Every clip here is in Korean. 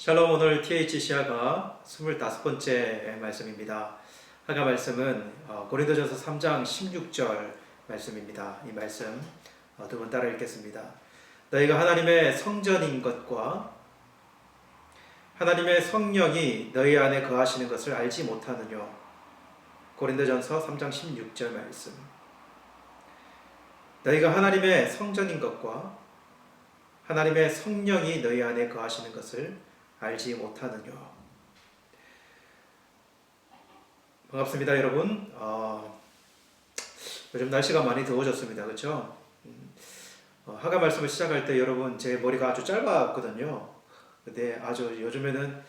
샬롬. 오늘 THC아가 25번째 말씀입니다. 하가 말씀은 고린도전서 3장 16절 말씀입니다. 이 말씀 두 번 따라 읽겠습니다. 너희가 하나님의 성전인 것과 하나님의 성령이 너희 안에 거하시는 것을 알지 못하느뇨. 고린도전서 3장 16절 말씀. 너희가 하나님의 성전인 것과 하나님의 성령이 너희 안에 거하시는 것을 알지 못하느뇨. 반갑습니다, 여러분. 요즘 날씨가 많이 더워졌습니다. 그렇죠? 하가 말씀을 시작할 때 여러분 제 머리가 아주 짧았거든요. 근데 아주 요즘에는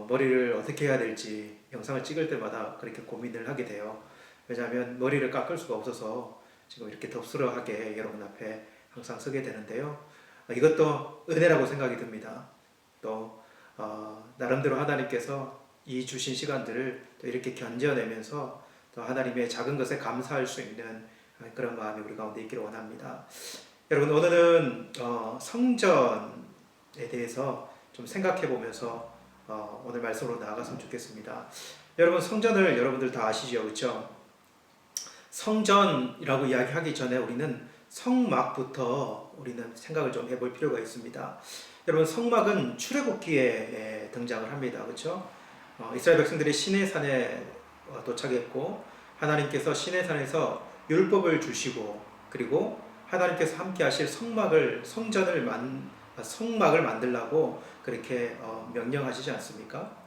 머리를 어떻게 해야 될지 영상을 찍을 때마다 그렇게 고민을 하게 돼요. 왜냐하면 머리를 깎을 수가 없어서 지금 이렇게 덥수룩하게 여러분 앞에 항상 서게 되는데요. 이것도 은혜라고 생각이 듭니다. 또 나름대로 하나님께서 이 주신 시간들을 또 이렇게 견뎌내면서 또 하나님의 작은 것에 감사할 수 있는 그런 마음이 우리 가운데 있기를 원합니다. 여러분, 오늘은 성전에 대해서 좀 생각해 보면서 오늘 말씀으로 나아갔으면 좋겠습니다. 여러분, 성전을 여러분들 다 아시죠? 그렇죠? 성전이라고 이야기하기 전에 우리는 성막부터 우리는 생각을 좀 해볼 필요가 있습니다. 여러분, 성막은 출애굽기에 등장을 합니다. 그렇죠? 이스라엘 백성들이 시내산에 도착했고 하나님께서 시내산에서 율법을 주시고 그리고 하나님께서 함께 하실 성막을 만들라고 그렇게 명령하시지 않습니까?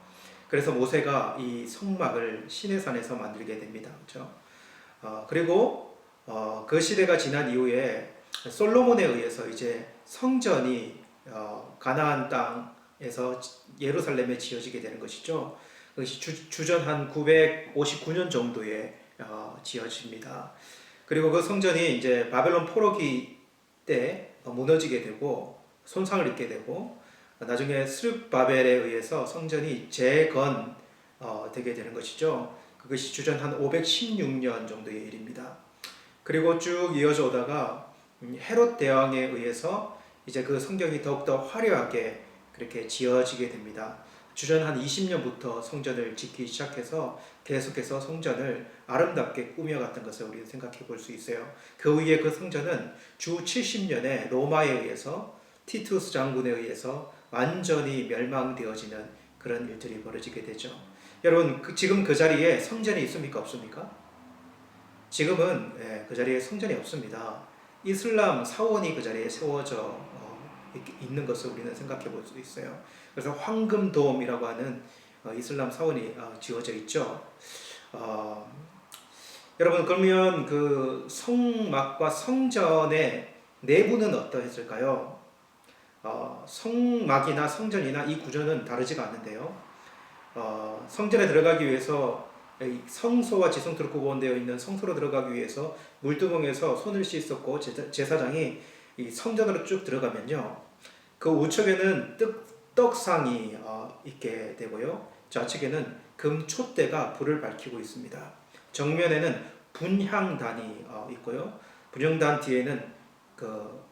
그래서 모세가 이 성막을 시내산에서 만들게 됩니다. 그렇죠? 그리고 그 시대가 지난 이후에 솔로몬에 의해서 이제 성전이 가나안 땅에서 예루살렘에 지어지게 되는 것이죠. 그것이 주전 한 959년 정도에 지어집니다. 그리고 그 성전이 이제 바벨론 포로기 때 무너지게 되고 손상을 입게 되고 나중에 스룹바벨에 의해서 성전이 재건되게 되는 것이죠. 그것이 주전 한 516년 정도의 일입니다. 그리고 쭉 이어져 오다가 헤롯 대왕에 의해서 이제 그 성경이 더욱더 화려하게 그렇게 지어지게 됩니다. 주전 한 20년부터 성전을 짓기 시작해서 계속해서 성전을 아름답게 꾸며갔던 것을 우리는 생각해 볼 수 있어요. 그 후에 그 성전은 주 70년에 로마에 의해서 티투스 장군에 의해서 완전히 멸망되어지는 그런 일들이 벌어지게 되죠. 여러분, 지금 그 자리에 성전이 있습니까? 없습니까? 지금은 그 자리에 성전이 없습니다. 이슬람 사원이 그 자리에 세워져 있는 것을 우리는 생각해 볼 수 있어요. 그래서 황금돔이라고 하는 이슬람 사원이 지어져 있죠. 여러분, 그러면 그 성막과 성전의 내부는 어떠했을까요? 성막이나 성전이나 이 구조는 다르지가 않는데요. 성전에 들어가기 위해서 성소와 지성소로 구분되어 있는 성소로 들어가기 위해서 물두멍에서 손을 씻었고 제사장이 이 성전으로 쭉 들어가면요, 그 우측에는 떡상이 있게 되고요, 좌측에는 금촛대가 불을 밝히고 있습니다. 정면에는 분향단이 있고요, 분향단 뒤에는 그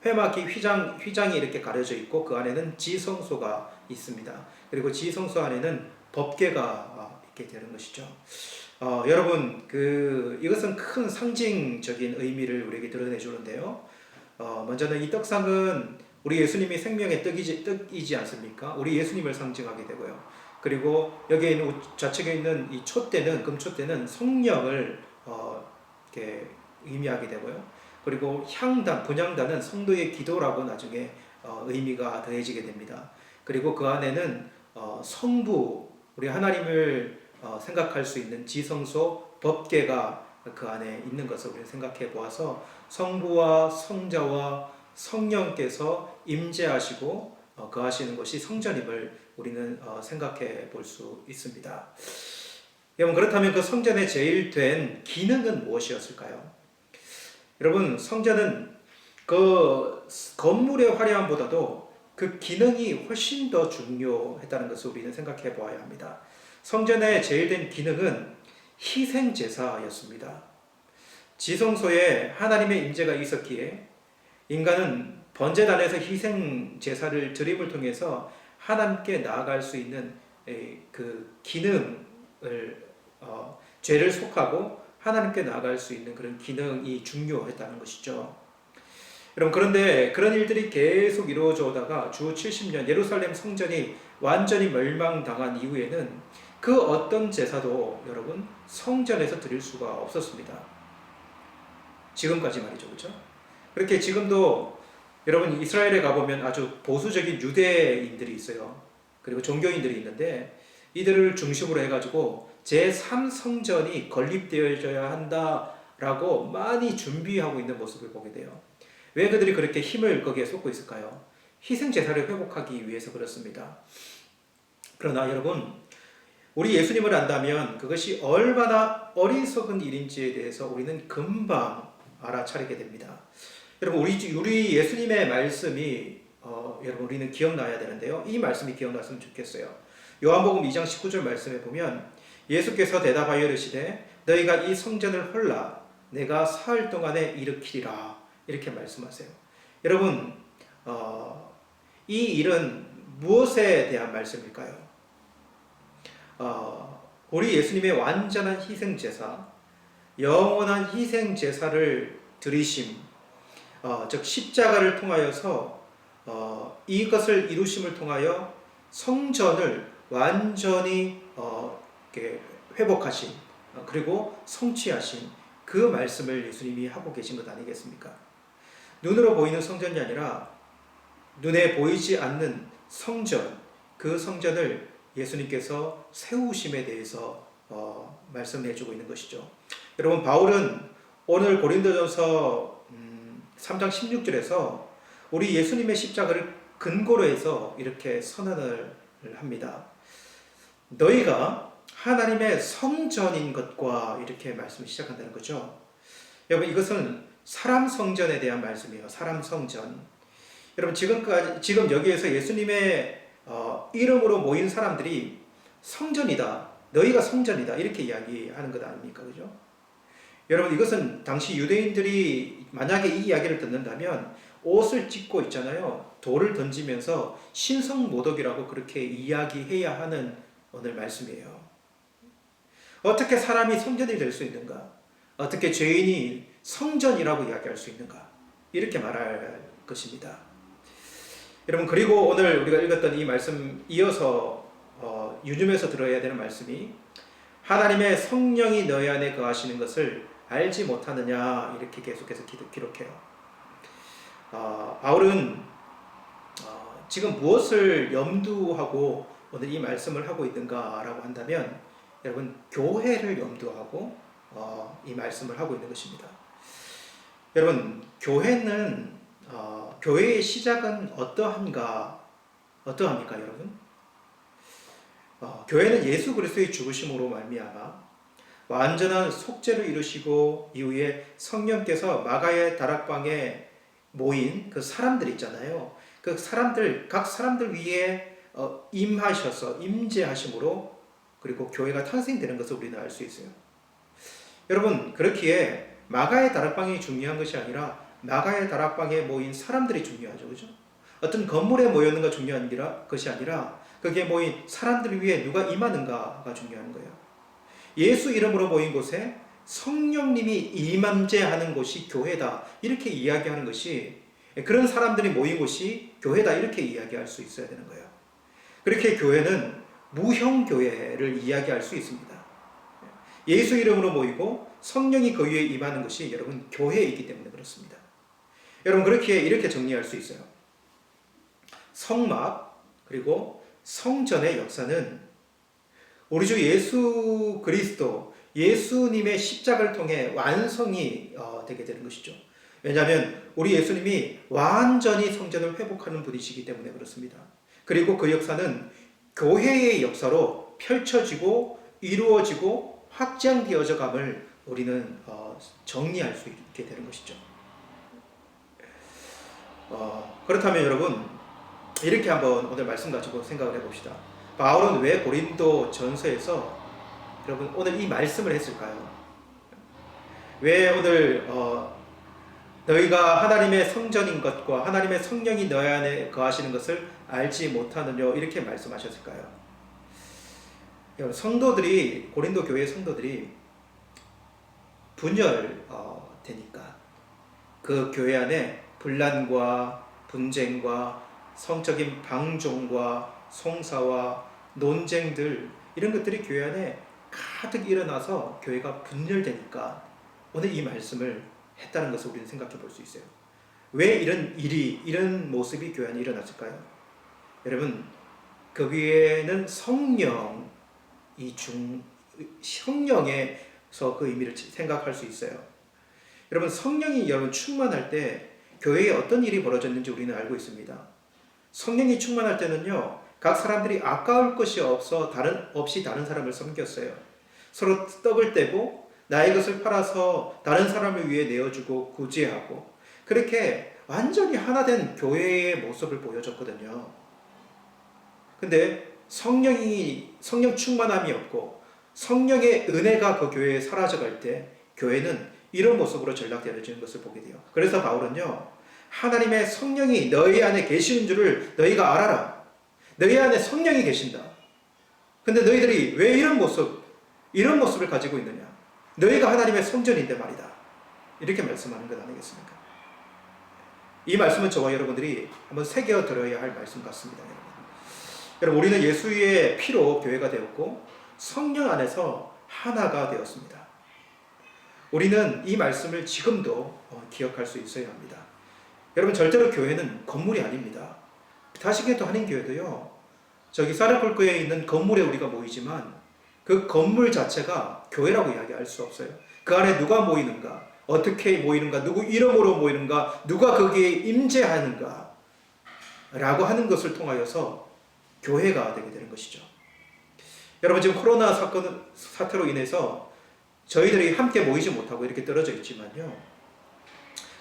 회막이 휘장이 이렇게 가려져 있고 그 안에는 지성소가 있습니다. 그리고 지성소 안에는 법궤가 있게 되는 것이죠. 여러분, 이것은 큰 상징적인 의미를 우리에게 드러내 주는데요. 먼저는 이 떡상은 우리 예수님이 생명의 떡이지 않습니까? 우리 예수님을 상징하게 되고요. 그리고 여기에 있는 좌측에 있는 이 촛대는, 금촛대는 성령을 이렇게 의미하게 되고요. 그리고 분향단은 성도의 기도라고 나중에 의미가 더해지게 됩니다. 그리고 그 안에는 성부, 우리 하나님을 생각할 수 있는 지성소, 법궤가 그 안에 있는 것을 우리는 생각해 보아서 성부와 성자와 성령께서 임재하시고 거하시는 것이 성전임을 우리는 생각해 볼 수 있습니다. 여러분, 그렇다면 그 성전의 제일 된 기능은 무엇이었을까요? 여러분, 성전은 그 건물의 화려함보다도 그 기능이 훨씬 더 중요했다는 것을 우리는 생각해 보아야 합니다. 성전의 제일 된 기능은 희생제사였습니다. 지성소에 하나님의 임재가 있었기에 인간은 번제단에서 희생 제사를 드림을 통해서 하나님께 나아갈 수 있는 그 기능을 죄를 속하고 하나님께 나아갈 수 있는 그런 기능이 중요했다는 것이죠. 여러분, 그런데 그런 일들이 계속 이루어져 오다가 주 70년 예루살렘 성전이 완전히 멸망당한 이후에는 그 어떤 제사도 여러분 성전에서 드릴 수가 없었습니다. 지금까지 말이죠, 그렇죠? 그렇게 지금도 여러분 이스라엘에 가보면 아주 보수적인 유대인들이 있어요. 그리고 종교인들이 있는데 이들을 중심으로 해가지고 제3성전이 건립되어져야 한다라고 많이 준비하고 있는 모습을 보게 돼요. 왜 그들이 그렇게 힘을 거기에 쏟고 있을까요? 희생제사를 회복하기 위해서 그렇습니다. 그러나 여러분, 우리 예수님을 안다면 그것이 얼마나 어리석은 일인지에 대해서 우리는 금방 알아차리게 됩니다. 여러분, 우리 예수님의 말씀이 여러분 우리는 기억나야 되는데요. 이 말씀이 기억났으면 좋겠어요. 요한복음 2장 19절 말씀에 보면 예수께서 대답하여 이르시되 너희가 이 성전을 헐라 내가 사흘 동안에 일으키리라 이렇게 말씀하세요. 여러분, 이 일은 무엇에 대한 말씀일까요? 우리 예수님의 완전한 희생제사, 영원한 희생제사를 드리심, 즉 십자가를 통하여서 이것을 이루심을 통하여 성전을 완전히 회복하신 그리고 성취하신 그 말씀을 예수님이 하고 계신 것 아니겠습니까? 눈으로 보이는 성전이 아니라 눈에 보이지 않는 성전, 그 성전을 예수님께서 세우심에 대해서 말씀해 주고 있는 것이죠. 여러분, 바울은 오늘 고린도전서 3장 16절에서 우리 예수님의 십자가를 근거로 해서 이렇게 선언을 합니다. 너희가 하나님의 성전인 것과 이렇게 말씀을 시작한다는 거죠. 여러분, 이것은 사람 성전에 대한 말씀이에요. 사람 성전. 여러분, 지금 여기에서 예수님의 이름으로 모인 사람들이 성전이다, 너희가 성전이다 이렇게 이야기하는 것 아닙니까? 그죠? 여러분, 이것은 당시 유대인들이 만약에 이 이야기를 듣는다면 옷을 찢고 있잖아요. 돌을 던지면서 신성모독이라고 그렇게 이야기해야 하는 오늘 말씀이에요. 어떻게 사람이 성전이 될 수 있는가? 어떻게 죄인이 성전이라고 이야기할 수 있는가? 이렇게 말할 것입니다. 여러분, 그리고 오늘 우리가 읽었던 이 말씀 이어서 유념해서 들어야 되는 말씀이 하나님의 성령이 너희 안에 거하시는 것을 알지 못하느냐 이렇게 계속해서 기록해요. 바울은 지금 무엇을 염두하고 오늘 이 말씀을 하고 있는가라고 한다면 여러분, 교회를 염두하고 이 말씀을 하고 있는 것입니다. 여러분, 교회의 시작은 어떠합니까 여러분? 교회는 예수 그리스도의 죽으심으로 말미암아 완전한 속죄를 이루시고 이후에 성령께서 마가의 다락방에 모인 그 사람들 있잖아요. 그 사람들, 각 사람들 위에 임하셔서 임재하심으로 그리고 교회가 탄생되는 것을 우리는 알 수 있어요. 여러분, 그렇기에 마가의 다락방이 중요한 것이 아니라 마가의 다락방에 모인 사람들이 중요하죠. 그죠? 어떤 건물에 모였는가 중요한 것이 아니라 거기에 모인 사람들 위에 누가 임하는가가 중요한 거예요. 예수 이름으로 모인 곳에 성령님이 임재하는 곳이 교회다 이렇게 이야기하는 것이, 그런 사람들이 모인 곳이 교회다 이렇게 이야기할 수 있어야 되는 거예요. 그렇게 교회는 무형교회를 이야기할 수 있습니다. 예수 이름으로 모이고 성령이 그 위에 임하는 것이 여러분 교회이기 때문에 그렇습니다. 여러분, 그렇게 이렇게 정리할 수 있어요. 성막 그리고 성전의 역사는 우리 주 예수 그리스도, 예수님의 십자가를 통해 완성이 되게 되는 것이죠. 왜냐하면 우리 예수님이 완전히 성전을 회복하는 분이시기 때문에 그렇습니다. 그리고 그 역사는 교회의 역사로 펼쳐지고 이루어지고 확장되어져 감을 우리는 정리할 수 있게 되는 것이죠. 그렇다면 여러분, 이렇게 한번 오늘 말씀 가지고 생각을 해봅시다. 바울은 왜 고린도 전서에서 여러분 오늘 이 말씀을 했을까요? 왜 오늘 너희가 하나님의 성전인 것과 하나님의 성령이 너희 안에 거하시는 것을 알지 못하느냐 이렇게 말씀하셨을까요? 성도들이 고린도 교회 성도들이 분열되니까 그 교회 안에 분란과 분쟁과 성적인 방종과 송사와 논쟁들 이런 것들이 교회 안에 가득 일어나서 교회가 분열되니까 오늘 이 말씀을 했다는 것을 우리는 생각해 볼 수 있어요. 왜 이런 모습이 교회 안에 일어났을까요? 여러분, 거기에는 성령에서 그 의미를 생각할 수 있어요. 여러분, 성령이 여러분 충만할 때 교회에 어떤 일이 벌어졌는지 우리는 알고 있습니다. 성령이 충만할 때는요, 각 사람들이 아까울 것이 없이 다른 사람을 섬겼어요. 서로 떡을 떼고 나의 것을 팔아서 다른 사람을 위해 내어주고 구제하고 그렇게 완전히 하나 된 교회의 모습을 보여줬거든요. 근데 성령 충만함이 없고 성령의 은혜가 그 교회에 사라져갈 때 교회는 이런 모습으로 전락되어지는 것을 보게 돼요. 그래서 바울은요, 하나님의 성령이 너희 안에 계시는 줄을 너희가 알아라. 너희 안에 성령이 계신다. 근데 너희들이 왜 이런 모습을 가지고 있느냐? 너희가 하나님의 성전인데 말이다. 이렇게 말씀하는 것 아니겠습니까? 이 말씀은 저와 여러분들이 한번 새겨 들어야 할 말씀 같습니다. 여러분, 우리는 예수의 피로 교회가 되었고 성령 안에서 하나가 되었습니다. 우리는 이 말씀을 지금도 기억할 수 있어야 합니다. 여러분, 절대로 교회는 건물이 아닙니다. 다시기도 한인교회도요, 저기 사르골교에 있는 건물에 우리가 모이지만 그 건물 자체가 교회라고 이야기할 수 없어요. 그 안에 누가 모이는가, 어떻게 모이는가, 누구 이름으로 모이는가, 누가 거기에 임재하는가 라고 하는 것을 통하여서 교회가 되게 되는 것이죠. 여러분, 지금 코로나 사태로 인해서 저희들이 함께 모이지 못하고 이렇게 떨어져 있지만요,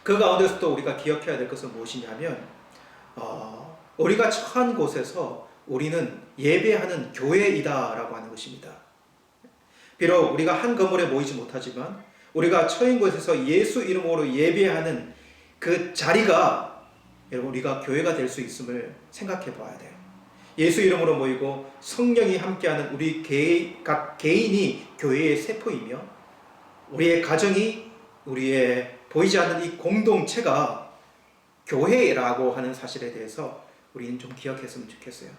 그 가운데서도 우리가 기억해야 될 것은 무엇이냐면 우리가 처한 곳에서 우리는 예배하는 교회이다 라고 하는 것입니다. 비록 우리가 한 건물에 모이지 못하지만 우리가 처인 곳에서 예수 이름으로 예배하는 그 자리가 여러분 우리가 교회가 될 수 있음을 생각해 봐야 돼요. 예수 이름으로 모이고 성령이 함께하는 우리 각 개인이 교회의 세포이며 우리의 가정이 우리의 보이지 않는 이 공동체가 교회라고 하는 사실에 대해서 우리는 좀 기억했으면 좋겠어요.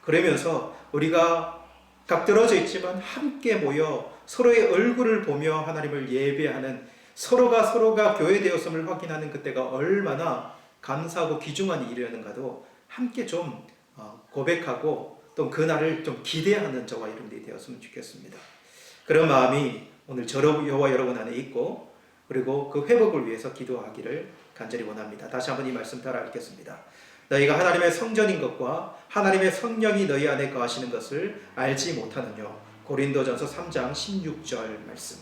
그러면서 우리가 각 떨어져 있지만 함께 모여 서로의 얼굴을 보며 하나님을 예배하는 서로가 교회 되었음을 확인하는 그때가 얼마나 감사하고 귀중한 일이었는가도 함께 좀 고백하고 또 그날을 좀 기대하는 저와 여러분들이 되었으면 좋겠습니다. 그런 마음이 오늘 저와 여러분 안에 있고 그리고 그 회복을 위해서 기도하기를 간절히 원합니다. 다시 한번 이 말씀 따라 읽겠습니다. 너희가 하나님의 성전인 것과 하나님의 성령이 너희 안에 거하시는 것을 알지 못하느냐. 고린도전서 3장 16절 말씀.